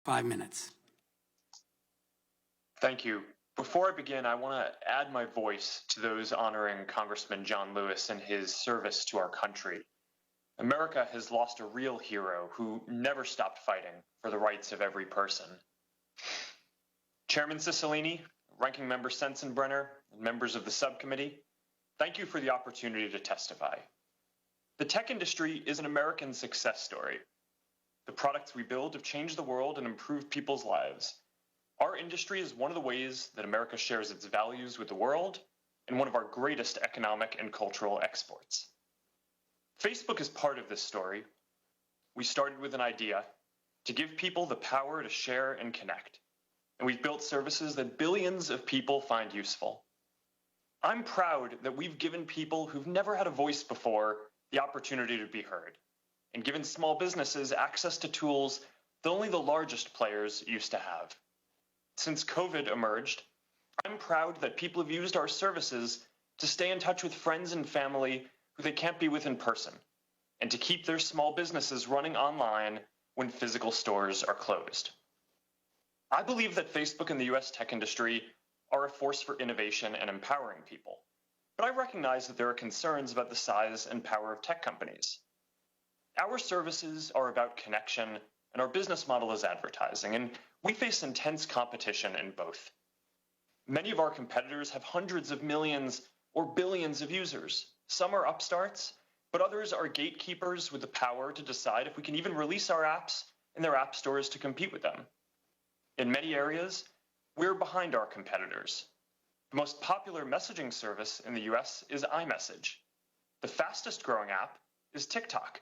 5 minutes. Thank you. Before I begin, I want to add my voice to those honoring Congressman John Lewis and his service to our country. America has lost a real hero who never stopped fighting for the rights of every person. Chairman Cicilline, Ranking Member Sensenbrenner, and members of the subcommittee, thank you for the opportunity to testify. The tech industry is an American success story. The products we build have changed the world and improved people's lives. Our industry is one of the ways that America shares its values with the world and one of our greatest economic and cultural exports. Facebook is part of this story. We started with an idea to give people the power to share and connect, and we've built services that billions of people find useful. I'm proud that we've given people who've never had a voice before the opportunity to be heard, and given small businesses access to tools that only the largest players used to have. Since COVID emerged, I'm proud that people have used our services to stay in touch with friends and family who they can't be with in person, and to keep their small businesses running online when physical stores are closed. I believe that Facebook and the US tech industry are a force for innovation and empowering people, but I recognize that there are concerns about the size and power of tech companies. Our services are about connection, and our business model is advertising, and we face intense competition in both. Many of our competitors have hundreds of millions or billions of users. Some are upstarts, but others are gatekeepers with the power to decide if we can even release our apps in their app stores to compete with them. In many areas, we're behind our competitors. The most popular messaging service in the US is iMessage. The fastest growing app is TikTok.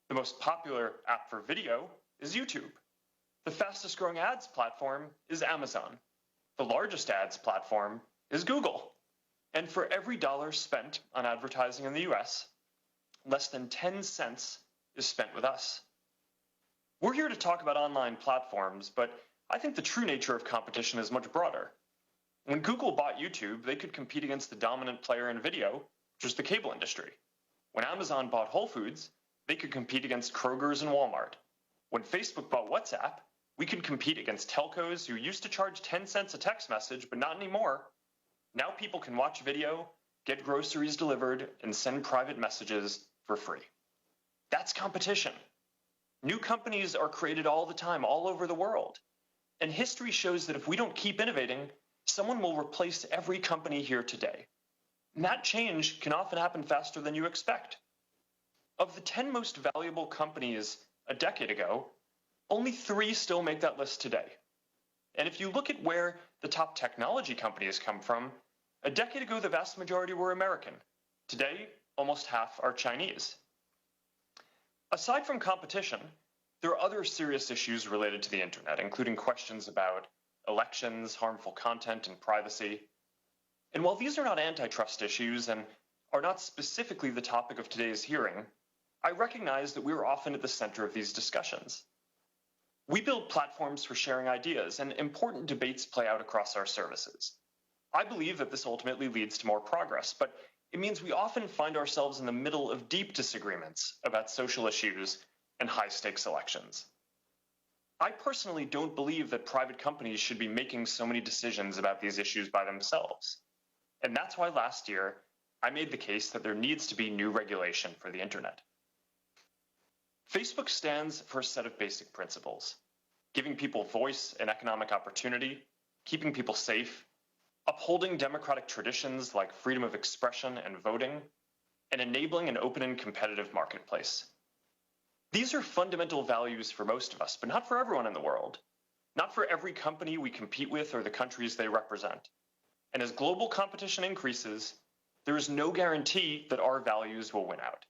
The most popular app for video is YouTube. The fastest growing ads platform is Amazon. The largest ads platform is Google. And for every dollar spent on advertising in the US, less than 10 cents is spent with us. We're here to talk about online platforms, but I think the true nature of competition is much broader. When Google bought YouTube, they could compete against the dominant player in video, which was the cable industry. When Amazon bought Whole Foods, they could compete against Kroger's and Walmart. When Facebook bought WhatsApp, we could compete against telcos who used to charge 10 cents a text message, but not anymore. Now people can watch video, get groceries delivered, and send private messages for free. That's competition. New companies are created all the time, all over the world. And history shows that if we don't keep innovating, someone will replace every company here today. And that change can often happen faster than you expect. Of the 10 most valuable companies a decade ago, only 3 still make that list today. And if you look at where the top technology companies come from, a decade ago the vast majority were American. Today, almost half are Chinese. Aside from competition, there are other serious issues related to the internet, including questions about elections, harmful content, and privacy. And while these are not antitrust issues and are not specifically the topic of today's hearing, I recognize that we are often at the center of these discussions. We build platforms for sharing ideas, and important debates play out across our services. I believe that this ultimately leads to more progress, but it means we often find ourselves in the middle of deep disagreements about social issues and high-stakes elections. I personally don't believe that private companies should be making so many decisions about these issues by themselves. And that's why last year, I made the case that there needs to be new regulation for the internet. Facebook stands for a set of basic principles: giving people voice and economic opportunity, keeping people safe, upholding democratic traditions like freedom of expression and voting, and enabling an open and competitive marketplace. These are fundamental values for most of us, but not for everyone in the world. Not for every company we compete with or the countries they represent. And as global competition increases, there is no guarantee that our values will win out.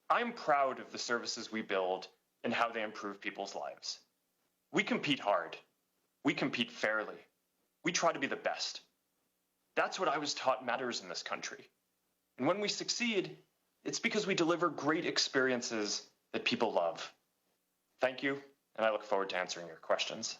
I'm proud of the services we build and how they improve people's lives. We compete hard. We compete fairly. We try to be the best. That's what I was taught matters in this country. And when we succeed, it's because we deliver great experiences that people love. Thank you, and I look forward to answering your questions.